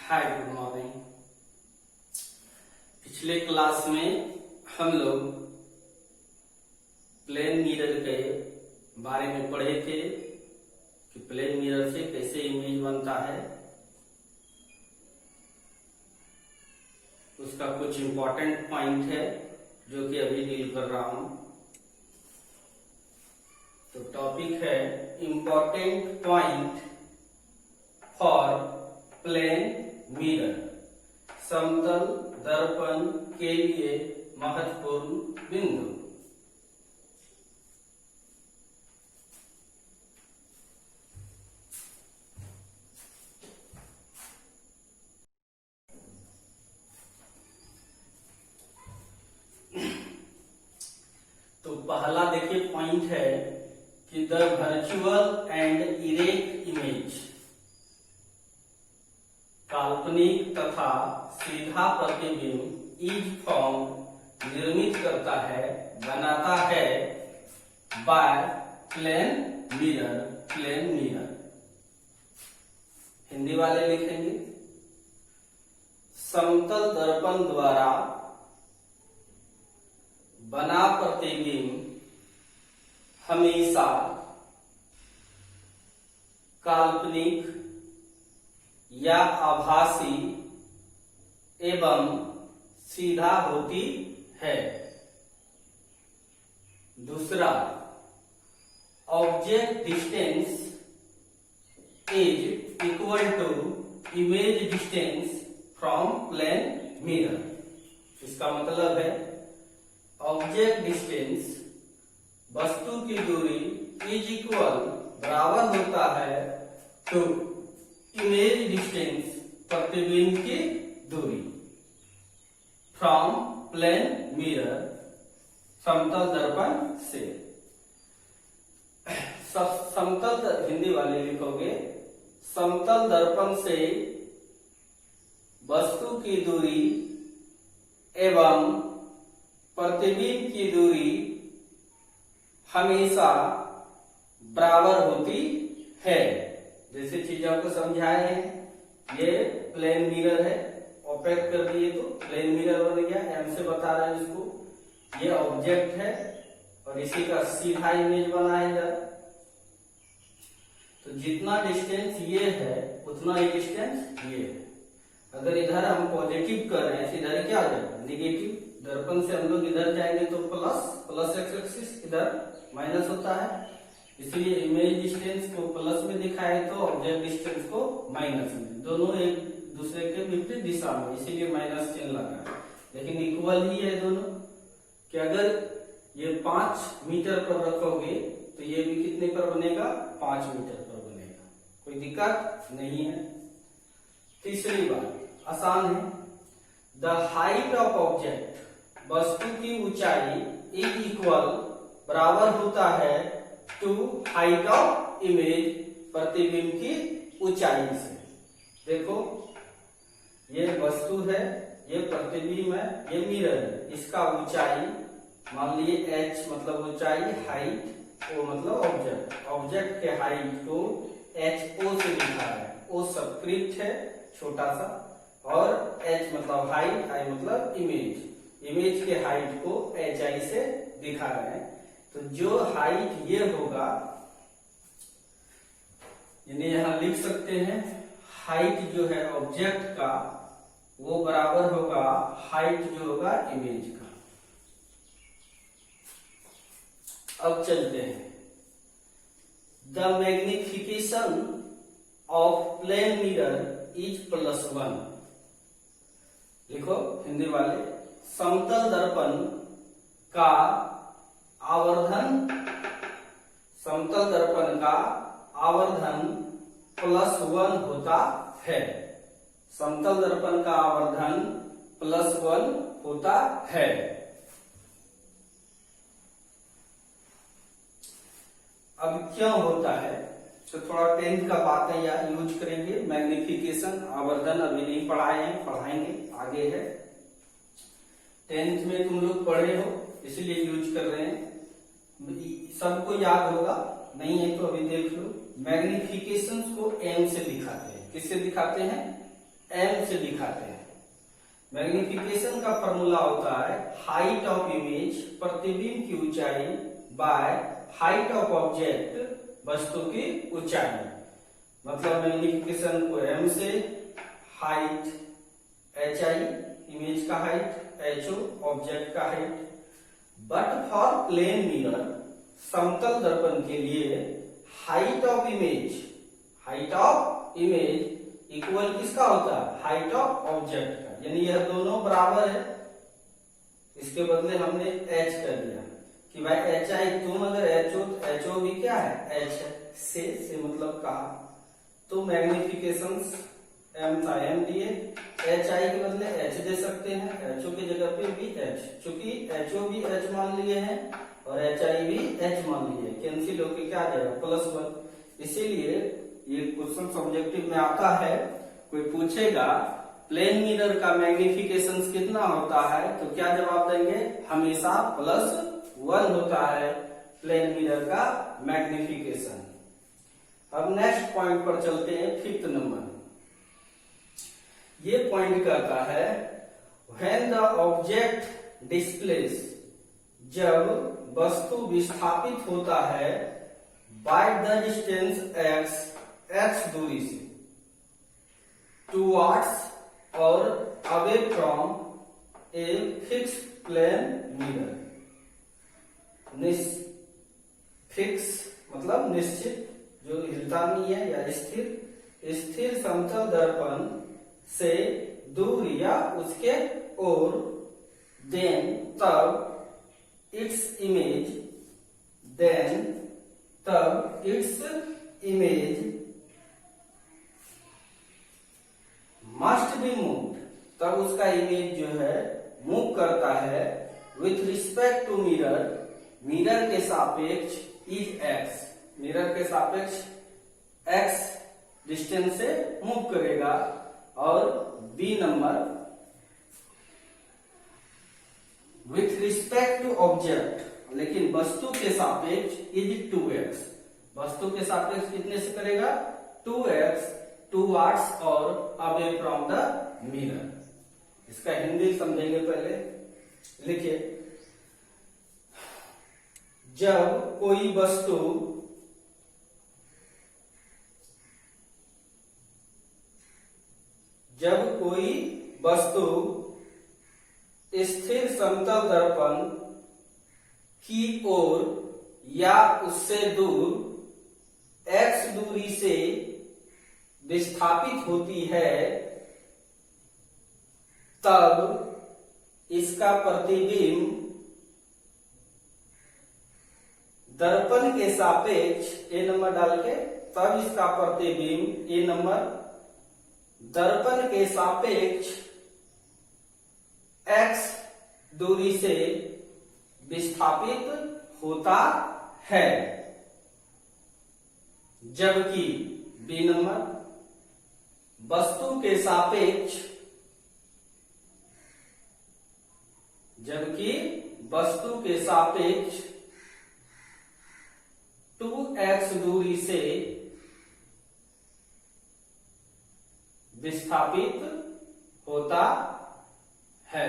Hi good morning. पिछले class में हम लोग प्लेन मिरर के बारे में पढ़े थे कि प्लेन मिरर से कैसे इमेज बनता है। उसका कुछ इम्पोर्टेंट पॉइंट है जो कि अभी डील कर रहा हूं। तो टॉपिक है important point for plane mirror, समतल दर्पण के लिए महत्वपूर्ण बिंदु। तो पहला देखिए पॉइंट है कि the virtual and erect image, काल्पनिक तथा सीधा प्रतिबिंब इज फॉर्म निर्मित करता है, बनाता है बाय प्लेन मिरर। हिंदी वाले लिखेंगे समतल दर्पण द्वारा बना प्रतिबिंब हमेशा काल्पनिक या आभासी एवं सीधा होती है। दूसरा, object distance is equal to image distance from plane mirror. इसका मतलब है ऑब्जेक्ट डिस्टेंस, वस्तु की दूरी, इज इक्वल बराबर होता है टू इमेज डिस्टेंस, प्रतिबिंब की दूरी, फ्रॉम प्लेन मिरर, समतल दर्पण से। हिंदी वाले लिखोगे समतल दर्पण से वस्तु की दूरी एवं प्रतिबिंब की दूरी हमेशा बराबर होती है। जैसे चीजों को समझाए हैं, ये प्लेन मिरर है, ओपेक कर दिए तो प्लेन मिरर बन गया। एम से बता रहे हैं इसको, ये ऑब्जेक्ट है और इसी का सीधा इमेज बनाएगा। तो जितना डिस्टेंस ये है उतना ही डिस्टेंस ये है। अगर इधर हम पॉजिटिव कर रहे हैं, इधर क्या हो जाएगा निगेटिव। दर्पण से हम लोग इधर जाएंगे तो प्लस एक्स एक्सिस, इधर माइनस होता है, इसलिए इमेज डिस्टेंस को प्लस में दिखाए तो ऑब्जेक्ट डिस्टेंस को माइनस में। दोनों एक दूसरे के विपरीत दिशा में, इसीलिए माइनस चिन्ह लगा है। लेकिन इक्वल ही है दोनों, कि अगर ये 5 मीटर पर रखोगे तो ये भी कितने पर बनेगा, 5 मीटर पर बनेगा। कोई दिक्कत नहीं है। तीसरी बात आसान है, द हाइट ऑफ ऑब्जेक्ट, वस्तु की ऊंचाई, इज इक्वल बराबर होता है टू हाइट ऑफ इमेज, प्रतिबिंब की ऊंचाई से। देखो ये वस्तु है, ये प्रतिबिंब है, ये मिरर है, इसका ऊंचाई मान लीजिए h मतलब ऊंचाई, हाइट o मतलब ऑब्जेक्ट। ऑब्जेक्ट के हाइट को HO से लिखा है, O सबस्क्रिप्ट है छोटा सा, और h मतलब हाइट, I मतलब इमेज। इमेज के हाइट को HI से दिखा रहे हैं। तो जो हाइट ये होगा, यानी यहां लिख सकते हैं हाइट जो है ऑब्जेक्ट का वो बराबर होगा हाइट जो होगा इमेज का। अब चलते हैं, the magnification of plane mirror is +1। लिखो हिंदी वाले, समतल दर्पण का आवर्धन, समतल दर्पण का आवर्धन +1 होता है। समतल दर्पण का आवर्धन +1 होता है। अब क्यों होता है, तो थोड़ा 10th का बात है या यूज करेंगे। मैग्निफिकेशन, आवर्धन अभी नहीं पढ़ाए हैं, पढ़ाएंगे, आगे है। 10th में तुम लोग पढ़े हो इसलिए यूज कर रहे हैं, सबको याद होगा, नहीं है तो अभी देख लो। मैग्निफिकेशन को एम से दिखाते हैं, किससे दिखाते हैं, एम से दिखाते हैं। मैग्निफिकेशन का फॉर्मूला होता है हाइट ऑफ इमेज, प्रतिबिंब की ऊंचाई, बाय हाइट ऑफ ऑब्जेक्ट, वस्तु की ऊंचाई। मतलब मैग्निफिकेशन को एम से, हाइट एच आई इमेज का हाइट, एच ओ ऑब्जेक्ट का height. But for plane mirror, समतल दर्पण के लिए height of image, height of image equal किसका होता है, हाइट ऑफ ऑब्जेक्ट का, यानी यह दोनों बराबर है। इसके बदले हमने एच कर दिया कि भाई एच आई, तुम अगर एच ओ तो एच ओ भी क्या है, एच है। से मतलब कहा, तो मैग्निफिकेशन एम था एम दिए, एच आई के बदले एच दे सकते हैं, एच ओ की जगह पे भी एच, चूंकि एच ओ भी एच मान लिए हैं और एच आई भी एच मान लिए, कैंसिल होके क्या आ जाएगा, +1। इसीलिए ये क्वेश्चन सब्जेक्टिव में आता है, कोई पूछेगा प्लेन मिरर का मैग्निफिकेशन कितना होता है, तो क्या जवाब देंगे, हमेशा +1 होता है प्लेन मिरर का मैग्निफिकेशन। अब नेक्स्ट पॉइंट पर चलते हैं, 5th नंबर। ये पॉइंट कहता है व्हेन द ऑब्जेक्ट डिस्प्लेस, जब वस्तु विस्थापित होता है by the distance x, x दूरी से, टुवर्ड्स और away from a fix plane mirror. Fix मतलब निश्चित, जो हिलता नहीं है, या स्थिर समतल दर्पण से दूर या उसके ओर, देन तब its image must be moved, तब उसका इमेज जो है मूव करता है with respect to mirror, mirror के सापेक्ष इज एक्स, मिरर के सापेक्ष एक्स डिस्टेंस से मूव करेगा। और B number, with respect to object, लेकिन वस्तु के सापेक्ष इज 2x, वस्तु के सापेक्ष कितने से करेगा, 2x, टुवर्ड्स और अवे फ्रॉम द मिरर। इसका हिंदी समझेंगे पहले, लिखिए, जब कोई वस्तु स्थिर समतल दर्पण की ओर या उससे दूर x दूरी से विस्थापित होती है, तब इसका प्रतिबिंब दर्पण के सापेक्ष, ए नंबर डाल के, तब इसका प्रतिबिंब, ए नंबर, दर्पण के सापेक्ष x दूरी से विस्थापित होता है। जबकि बी नंबर, वस्तु के सापेक्ष, जबकि वस्तु के सापेक्ष 2x दूरी से विस्थापित होता है।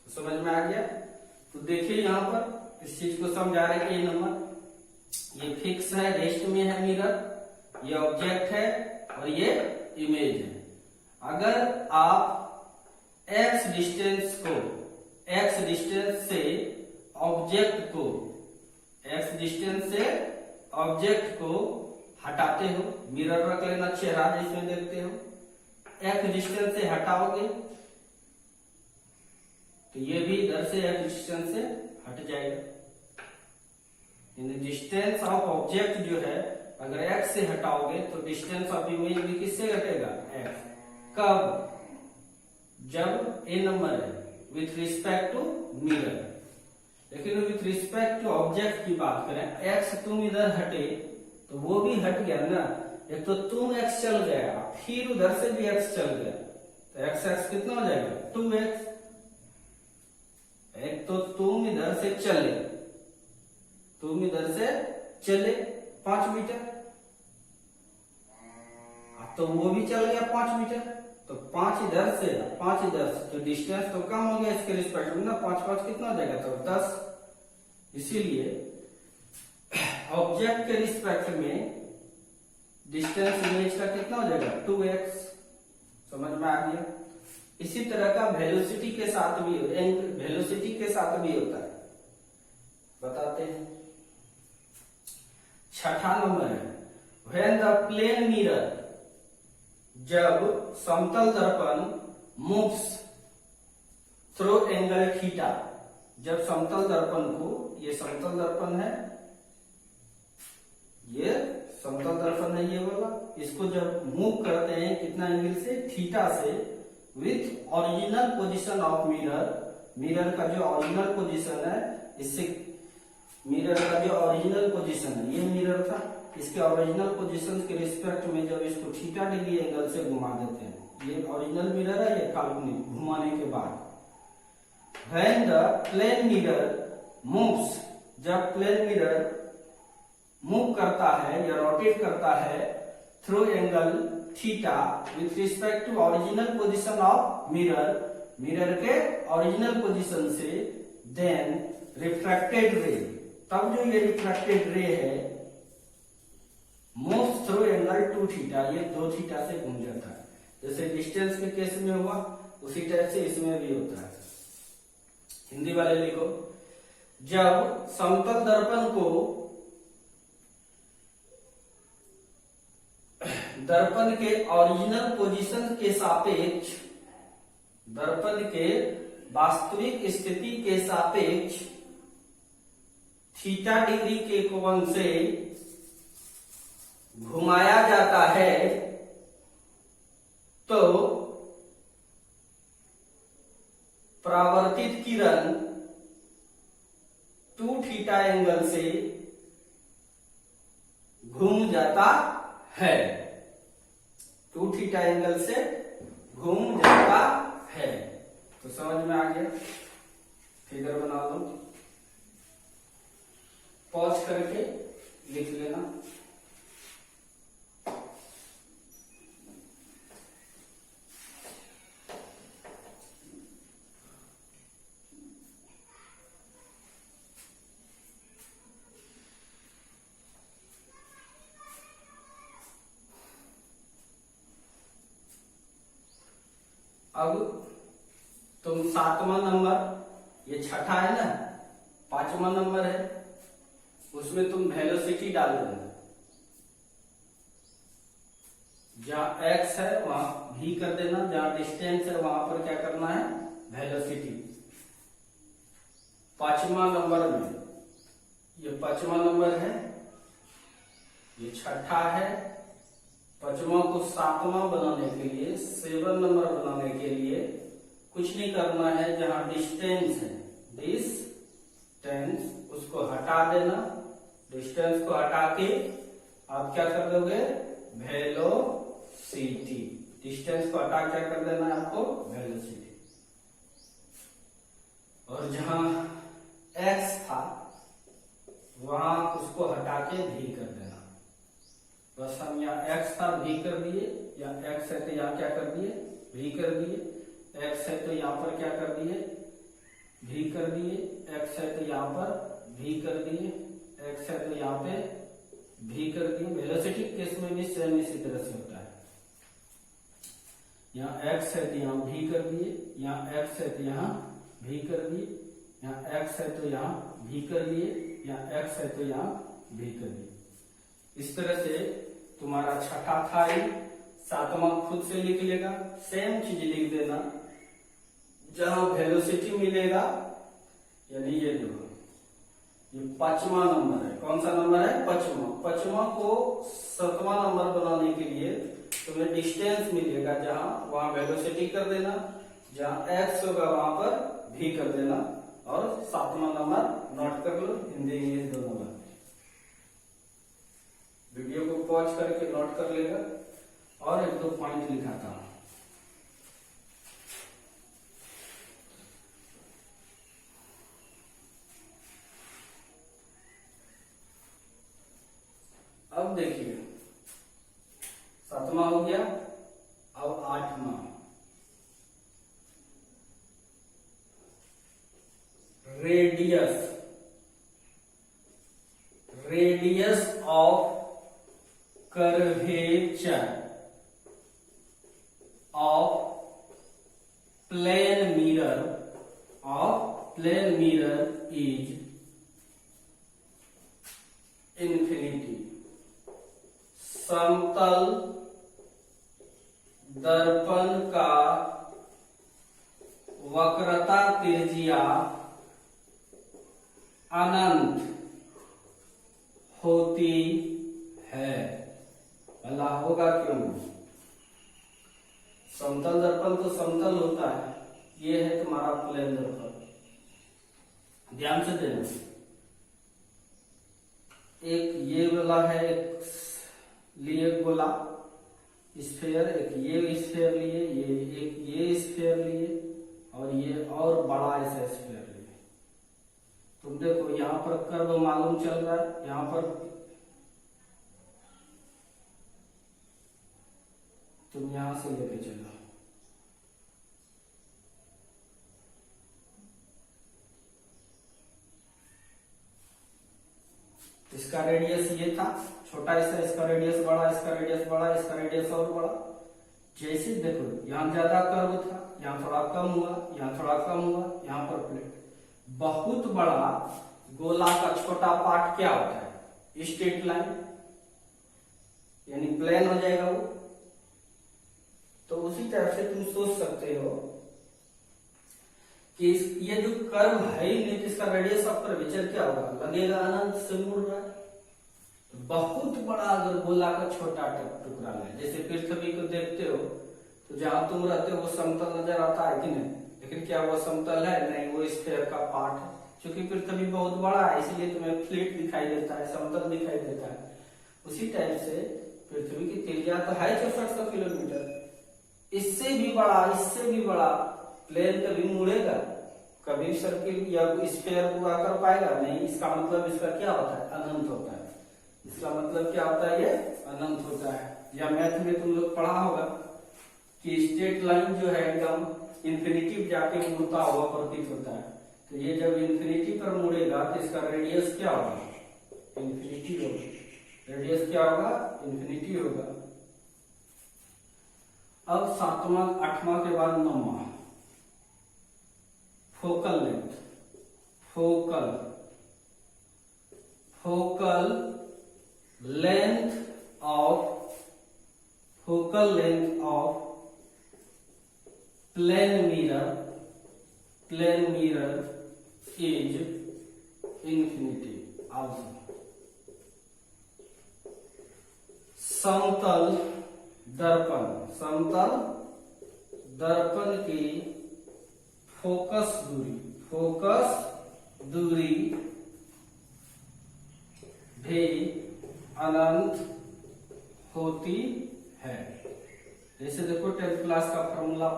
तो समझ में आ गया। तो देखिए यहां पर इस चीज को समझा रहे कि ये नंबर, ये फिक्स है, रेस्ट में है मिरर, ये ऑब्जेक्ट है और ये इमेज है। अगर आप x डिस्टेंस को, x डिस्टेंस से ऑब्जेक्ट को, x डिस्टेंस से ऑब्जेक्ट को हटाते हो, मिरर रख लेना, चेहरा जिसमें देखते हो, x डिस्टेंस से हटाओगे तो ये भी इधर से x डिस्टेंस से हट जाएगा। डिस्टेंस ऑफ ऑब्जेक्ट जो है, अगर x से हटाओगे तो डिस्टेंस ऑफ इमेज भी किससे घटेगा, x। कब, जब ए नंबर है विथ रिस्पेक्ट टू मिरर। लेकिन विथ रिस्पेक्ट टू ऑब्जेक्ट की बात करें, x तुम इधर हटे तो वो भी हट गया ना, एक तो तुम x चल गया, फिर उधर से भी x चल गया, तो x कितना हो जाएगा, 2x। एक तो तुम इधर से चले 5 मीटर, तो वो भी चल गया 5 मीटर, तो 5 इधर से 5 इधर से, तो डिस्टेंस तो कम हो गया इसके रिस्पेक्ट में ना, 5 कितना हो जाएगा, तो 10। इसीलिए ऑब्जेक्ट के रिस्पेक्ट में डिस्टेंस इमेज का कितना हो जाएगा, 2x। समझ में आ गया। इसी तरह का वेलोसिटी के साथ भी होता है, बताते हैं। छठा नंबर है व्हेन द प्लेन मिरर, जब समतल दर्पण मूव्स थ्रू एंगल थीटा, जब समतल दर्पण को, ये समतल दर्पण है, ये समतल दर्पण है, ये वाला, इसको जब मूव करते हैं कितना एंगल से, थीटा से, with original position of mirror, mirror का जो ओरिजिनल पोजीशन है, इससे मिरर का जो ओरिजिनल पोजीशन है, ये मिरर था, इसके ओरिजिनल पोजीशन के रिस्पेक्ट में जब इसको थीटा डिग्री एंगल से घुमा देते हैं, ये ओरिजिनल मिरर है, ये काल्पनिक, घुमाने के बाद। When the plane mirror moves, जब प्लेन मिरर मूव करता है या रोटेट करता है through angle theta with respect to original position of mirror, mirror के ओरिजिनल पोजीशन से, देन रिफ्रैक्टेड रे, तब जो ये रिफ्रैक्टेड रे है मूव्स थ्रू एंगल 2 थीटा, ये 2 थीटा से घूम जाता है। जैसे डिस्टेंस के केस में हुआ उसी टाइप से इसमें भी होता है। हिंदी वाले लिखो, जब समतल दर्पण को दर्पण के ओरिजिनल पोजीशन के सापेक्ष, दर्पण के वास्तविक स्थिति के सापेक्ष थीटा डिग्री के कोण से घुमाया जाता है, तो परावर्तित किरण 2 थीटा एंगल से घूम जाता है, 2 थीटा एंगल से घूम जाता है। तो समझ में आ गया। फिगर बना लो, पॉज करके लिख लेना। अब तुम 7वां नंबर, ये छठा है ना, 5वां नंबर है, उसमें तुम वेलोसिटी डाल देना। जहां x है वहां v कर देना, जहां डिस्टेंस है वहां पर क्या करना है, वेलोसिटी। 5वां नंबर में, ये 5वां नंबर है, ये छठा है। 5वां को 7वां बनाने के लिए, 7 नंबर बनाने के लिए कुछ नहीं करना है। जहां डिस्टेंस है, डिस्टेंस, उसको हटा देना। डिस्टेंस को हटा के आप क्या कर दोगे, वेलोसिटी। डिस्टेंस को हटा क्या कर देना है आपको, वेलोसिटी। और जहां x था वहां उसको हटा के v कर देना। बस हम यहाँ x था v कर दिए, या x है तो यहाँ क्या कर दिए, v कर दिए। x है तो यहाँ पर क्या कर दिए, v कर दिए। x है तो यहाँ पर v कर दिए, x है तो यहाँ पे v कर दिए। वेलोसिटी केस में भी सेम इसी तरह से होता है। यहाँ x है तो यहाँ v कर दिए, यहाँ x है तो यहाँ v कर दिए, यहाँ x है तो यहाँ v कर दिए, यहाँ x है तो यहाँ v कर दिए। इस तरह से तुम्हारा छठा था ही, 7वां खुद से लिख लेगा। सेम चीज लिख देना। जहां वेलोसिटी मिलेगा, यानी ये देखो, ये 5वां नंबर है। कौन सा नंबर है, 5वां। 5वां को 7वां नंबर बनाने के लिए तुम्हें डिस्टेंस मिलेगा, जहां वहां वेलोसिटी कर देना, जहां x होगा वहां पर v कर देना। और 7वां नंबर नोट कर लो, हिंदी इंग्लिश दोनों में। वीडियो को पॉज करके नोट कर लेगा। और 1-2 पॉइंट लिखाता हूं। अब देखिए, 7वां हो गया, radius of curvature of plane mirror is infinity. समतल दर्पण का वक्रता त्रिज्या अनंत होती है। भला होगा क्यों? समतल दर्पण तो समतल होता है, ये है तुम्हारा प्लेन दर्पण। ध्यान से देना, एक ये वाला है, एक लिए गोला स्फीयर, एक ये स्फीयर लिए, ये एक ये स्फीयर लिए, और ये और बड़ा ऐसा स्फीयर लिए। तुम देखो यहां पर कर्व मालूम चल रहा है, यहां पर तुम यहां से लेके चलो, इसका रेडियस ये था छोटा सा, इसका रेडियस बड़ा, इसका रेडियस बड़ा, इसका रेडियस और बड़ा। जैसे देखो यहां ज्यादा कर्व था, यहां थोड़ा कम हुआ, यहां थोड़ा कम हुआ, यहां पर प्लेट। बहुत बड़ा गोला का छोटा पार्ट क्या होता है? स्ट्रेट लाइन, यानी प्लेन हो जाएगा वो। तो उसी तरह से तुम सोच सकते हो कि ये जो कर्व है ही नहीं, इसका रेडियस ऑफ कर्वेचर क्या होगा? लगेगा अनंत से मुड़ रहा है। बहुत बड़ा अगर गोला का छोटा टुकड़ा है, जैसे पृथ्वी को देखते हो तो जहां तुम रहते हो वो समतल नजर आता है कि नहीं? लेकिन क्या वो समतल है? नहीं, वो स्फीयर का पार्ट है। क्योंकि पृथ्वी बहुत बड़ा है इसलिए तुम्हें फ्लैट दिखाई देता है, समतल दिखाई देता है। उसी टाइप से पृथ्वी की त्रिज्या तो है 6400 किलोमीटर, इससे भी बड़ा प्लेन कभी मुड़ेगा? कभी सर्किल या स्फीयर पूरा कर पाएगा? नहीं। इसका मतलब इसका क्या होता है? अनंत होता है। इसका मतलब क्या होता है? ये अनंत होता है। या मैथ में तुम लोग पढ़ा होगा कि स्ट्रेट लाइन जो है एकदम इंफिनिटी जाके मुड़ता हुआ प्रतीत होता है। तो ये जब इंफिनिटी पर मुड़ेगा तो इसका रेडियस क्या होगा? इंफिनिटी होगा। रेडियस क्या होगा? इंफिनिटी होगा। अब 7वां 8वां के बाद 9वां, focal length. Focal length of plane mirror is infinity also. समतल दर्पण की फोकस दूरी भी अनंत होती है। जैसे देखो 10th क्लास का फॉर्मूला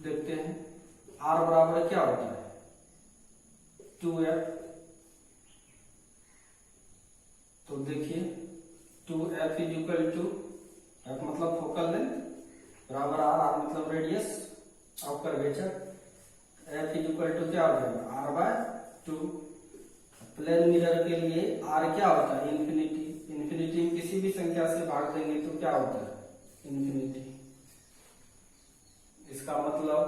देखते हैं, R बराबर क्या होता है? 2F। तो देखिए 2F is equal to, F मतलब फोकल लेंथ बराबर R मतलब radius of curvature. F is equal to क्या हो जाएगा? R/2। प्लेन मिरर के लिए R क्या होता है? इंफिनिटी। इंफिनिटी किसी भी संख्या से भाग देंगे तो क्या होता है? इंफिनिटी। इसका मतलब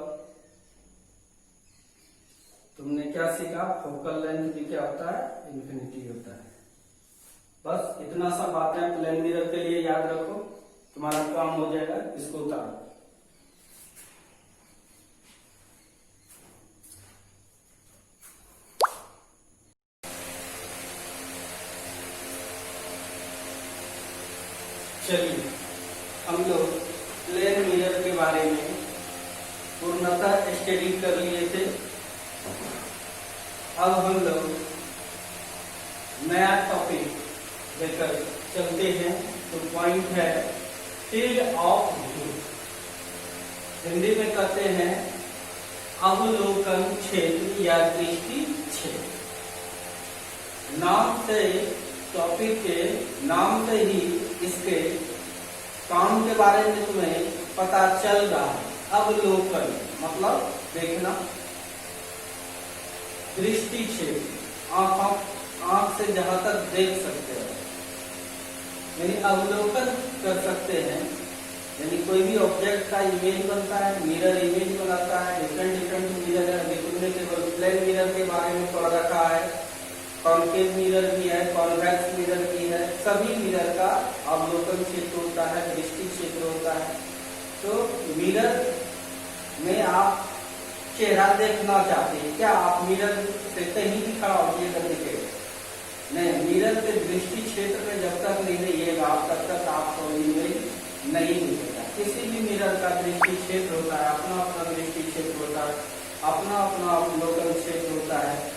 तुमने क्या सीखा? फोकल लेंथ भी क्या होता है? इंफिनिटी होता है। बस इतना सा बात है प्लेन मिरर के लिए, याद रखो, तुम्हारा काम हो जाएगा। इसको उतारो। चलिए हम लोग प्लेन मिरर के बारे में पूर्णतः स्टडी कर लिए थे। अब हम लोग नया टॉपिक लेकर चलते हैं। तो पॉइंट है फील्ड ऑफ व्यू। हिंदी में कहते हैं अवलोकन क्षेत्र या दृष्टि क्षेत्र। नाम से, टॉपिक के नाम से ही इसके काम के बारे में तुम्हें पता चल रहा है। अवलोकन मतलब देखना, दृष्टि क्षेत्र आंख से से जहां तक देख सकते हैं, यानी अवलोकन कर सकते हैं। यानी कोई भी ऑब्जेक्ट का इमेज बनता है, मिरर इमेज बनाता है, डिफरेंट मिरर है। देखो तुमने केवल प्लेन मिरर के बारे में पढ़ रखा है, कॉन्केव मिरर भी है, कॉन्वेक्स मिरर भी है। सभी मिरर का अवलोकन क्षेत्र होता है, दृष्टि क्षेत्र होता है। तो मिरर में आप चेहरा देखना चाहते हैं क्या? आप मिरर से कहीं भी खड़ा होइए कर दिखेगा नहीं। मिरर के दृष्टि क्षेत्र में जब तक नहीं रहिएगा तब तक आपको इमेज नहीं मिलेगा। किसी भी मिरर का दृष्टि क्षेत्र होता है, अपना अपना दृष्टि क्षेत्र होता है, अपना अपना अवलोकन क्षेत्र होता है।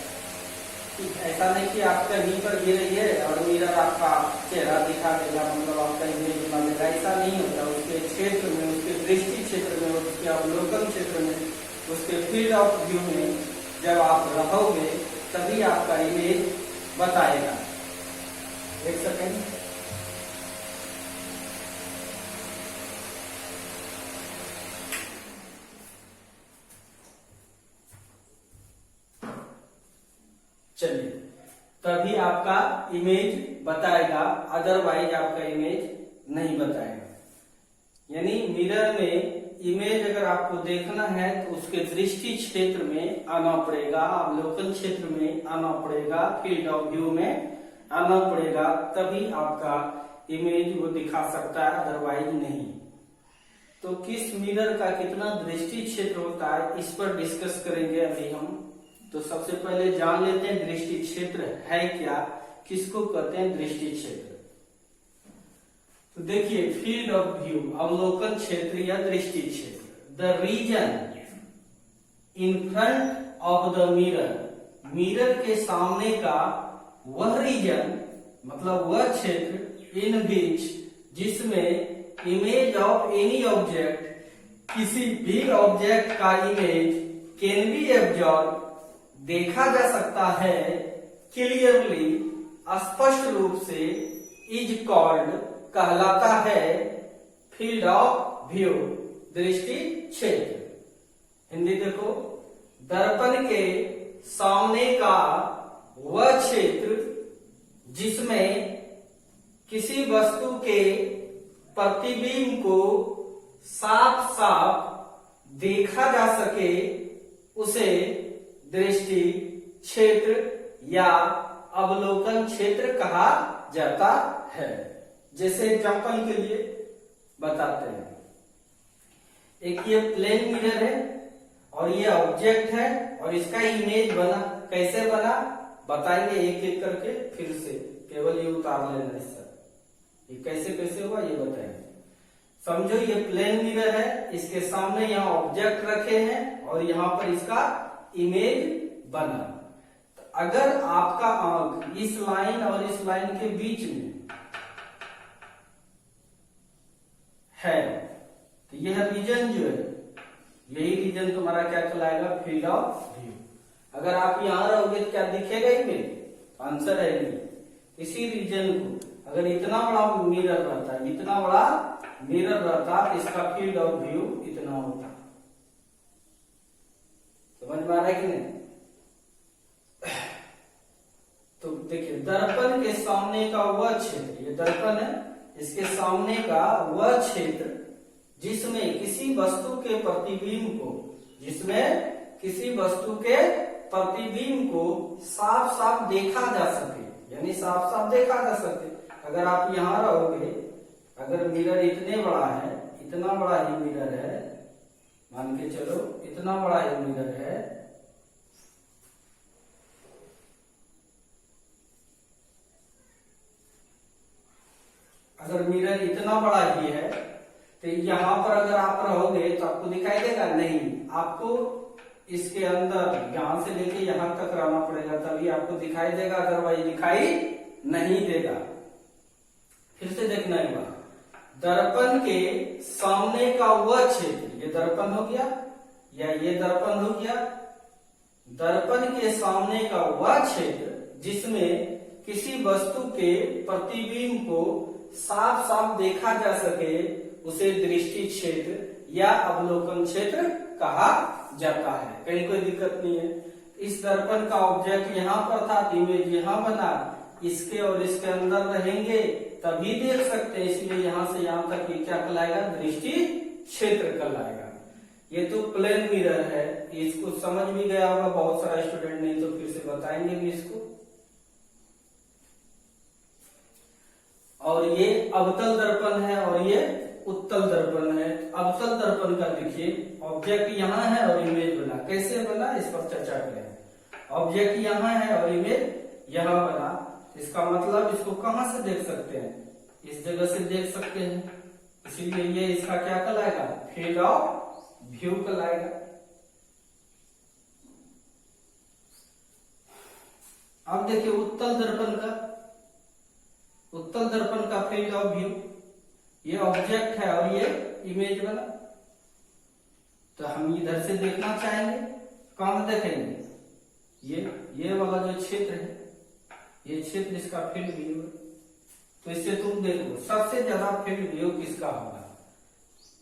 ऐसा नहीं कि आप कहीं पर गिरेंगे और मिरर आपका चेहरा दिखा देगा, मतलब आपका इमेज बना देगा, ऐसा नहीं होता। उसके क्षेत्र में, उसके दृष्टि क्षेत्र में, उसके अवलोकन क्षेत्र में, उसके फील्ड ऑफ व्यू में जब आप रहोगे तभी आपका इमेज बताएगा। एक सेकेंड, चलिए, तभी आपका इमेज बताएगा, अदरवाइज आपका इमेज नहीं बताएगा। यानी मिरर में इमेज अगर आपको देखना है तो उसके दृष्टि क्षेत्र में आना पड़ेगा, अवलोकन क्षेत्र में आना पड़ेगा, फील्ड ऑफ व्यू में आना पड़ेगा, तभी आपका इमेज वो दिखा सकता है, अदरवाइज नहीं। तो किस मिरर का कितना दृष्टि क्षेत्र होता है इस पर डिस्कस करेंगे अभी हम। तो सबसे पहले जान लेते हैं दृष्टि क्षेत्र है क्या, किसको कहते हैं दृष्टि क्षेत्र। तो देखिए, फील्ड ऑफ व्यू, अवलोकन क्षेत्र या दृष्टि क्षेत्र, the region in front of the mirror, mirror के सामने का वह रीजन, मतलब वह क्षेत्र, इन बीच, जिसमें इमेज ऑफ एनी ऑब्जेक्ट, किसी भी ऑब्जेक्ट का इमेज कैन बी एब्जॉर्ब, देखा जा सकता है, क्लियरली, स्पष्ट रूप से, इज कॉल्ड, कहलाता है, फील्ड ऑफ व्यू, दृष्टि क्षेत्र। हिंदी देखो, दर्पण के सामने का वह क्षेत्र जिसमें किसी वस्तु के प्रतिबिंब को साफ साफ देखा जा सके, उसे दृष्टि क्षेत्र या अवलोकन क्षेत्र कहा जाता है। जैसे एग्जांपल के लिए बताते हैं, एक ये प्लेन मिरर है और ये ऑब्जेक्ट है और इसका इमेज बना, कैसे बना बताएंगे एक एक करके, फिर से केवल ये उतार लेना इससे, ये कैसे कैसे हुआ ये बताएंगे। समझो ये प्लेन मिरर है, इसके सामने यहाँ ऑब्जेक्ट रखे हैं और यहाँ पर इसका इमेज बना। तो अगर आपका आंख इस लाइन और इस लाइन के बीच में है तो यह रीजन जो है, यही रीजन तुम्हारा क्या कहलाएगा, फील्ड ऑफ व्यू। अगर आप यहां रहोगे तो क्या दिखेगा इमेज? आंसर है नहीं। इसी रीजन को अगर इतना बड़ा मिरर रहता, इतना बड़ा मिरर रहता तो इसका फील्ड ऑफ व्यू इतना होता। समझ में आ रहा है कि नहीं? तो देखिए, दर्पण के सामने का वह क्षेत्र, ये दर्पण है, इसके सामने का वह क्षेत्र जिसमें किसी वस्तु के प्रतिबिंब को, जिसमें किसी वस्तु के प्रतिबिंब को साफ साफ देखा जा सके, यानी साफ साफ देखा जा सके। अगर आप यहां रहोगे, अगर मिरर इतने बड़ा है, इतना बड़ा ही मिरर है, मान के चलो इतना बड़ा ही मिरर है, अगर मिरर इतना बड़ा ही है तो यहां पर अगर आप रहोगे तो आपको दिखाई देगा नहीं, आपको इसके अंदर यहां से लेके यहां तक रहना पड़ेगा तभी आपको दिखाई देगा, अदरवाइज दिखाई नहीं देगा। फिर से देखना एक बार, दर्पण के सामने का वह क्षेत्र, ये दर्पण हो गया या ये दर्पण हो गया, दर्पण के सामने का वह क्षेत्र जिसमें किसी वस्तु के प्रतिबिंब को साफ साफ देखा जा सके, उसे दृष्टि क्षेत्र या अवलोकन क्षेत्र कहा जाता है। कहीं कोई दिक्कत नहीं है। इस दर्पण का ऑब्जेक्ट यहाँ पर था, इमेज यहाँ बना, इसके और इसके अंदर रहेंगे तभी देख सकते हैं, इसलिए यहां से यहां तक ये क्या कहलाएगा, दृष्टि क्षेत्र कहलाएगा। ये तो प्लेन मिरर है, इसको समझ भी गया होगा बहुत सारा स्टूडेंट, नहीं तो फिर से बताएंगे भी इसको। और ये अवतल दर्पण है और ये उत्तल दर्पण है। अवतल दर्पण का देखिए ऑब्जेक्ट यहाँ है और इमेज बना, कैसे बना इस पर चर्चा करें। ऑब्जेक्ट यहाँ है और इमेज यहाँ बना, इसका मतलब इसको कहां से देख सकते हैं, इस जगह से देख सकते हैं, इसीलिए ये इसका क्या कहलाएगा, फील्ड ऑफ व्यू कहलाएगा। अब देखिए उत्तल दर्पण का फील्ड ऑफ व्यू, ये ऑब्जेक्ट है और ये इमेज बना, तो हम इधर से देखना चाहेंगे, कहां देखेंगे, ये वाला जो क्षेत्र है, ये क्षेत्र इसका फील्ड व्यू है। तो इससे तुम देखो सबसे ज्यादा फील्ड व्यू किसका होगा,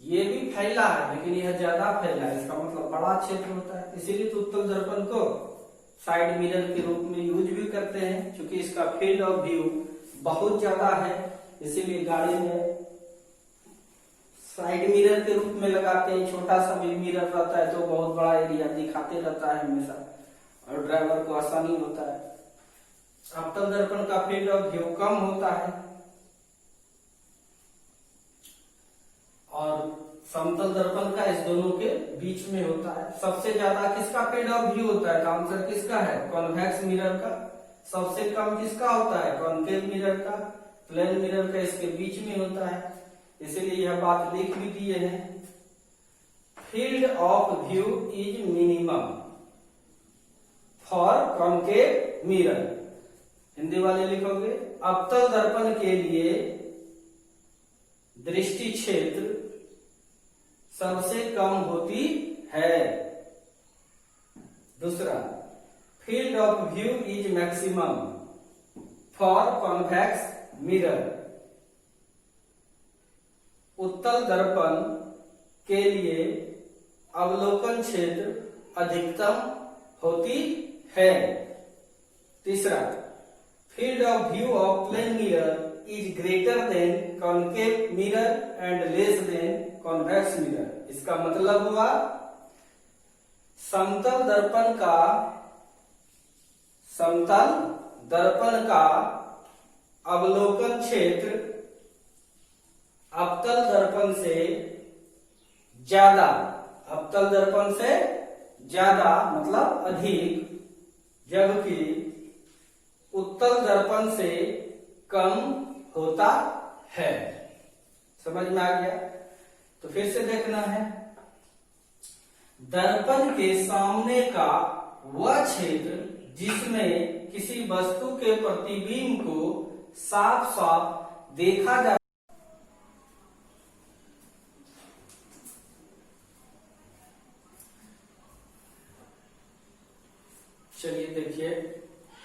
ये भी फैला है लेकिन यह ज्यादा फैला है, इसका मतलब बड़ा क्षेत्र होता है। इसीलिए तो उत्तल दर्पण को साइड मिरर के रूप में यूज भी करते हैं, क्योंकि इसका फील्ड ऑफ व्यू बहुत ज्यादा है, इसीलिए गाड़ी में साइड मिरर के रूप में लगाते हैं। छोटा सा भी मिरर रहता है तो बहुत बड़ा एरिया दिखाते रहता है हमेशा, और ड्राइवर को आसानी होता है। अवतल दर्पण का फील्ड ऑफ व्यू कम होता है और समतल दर्पण का इस दोनों के बीच में होता है। सबसे ज्यादा किसका फील्ड ऑफ व्यू होता है, तो आंसर किसका है, कॉन्वेक्स मिरर का। सबसे कम किसका होता है, कॉन्केव मिरर का। प्लेन मिरर का इसके बीच में होता है, इसीलिए यह बात लिख भी दिए हैं। Field of view is minimum for concave mirror, Hindi वाले लिखोगे, अवतल दर्पण के लिए दृष्टि क्षेत्र सबसे कम होती है। दूसरा, field of view is maximum for convex mirror, उत्तल दर्पण के लिए अवलोकन क्षेत्र अधिकतम होती है। तीसरा, field of view of plane mirror is greater than concave mirror and less than convex mirror. इसका मतलब हुआ समतल दर्पण का अवलोकन क्षेत्र अवतल दर्पण से ज्यादा मतलब अधिक, जबकि उत्तल दर्पण से कम होता है। समझ में आ गया? तो फिर से देखना है, दर्पण के सामने का वह क्षेत्र जिसमें किसी वस्तु के प्रतिबिंब को साफ साफ देखा जा। चलिए देखिए,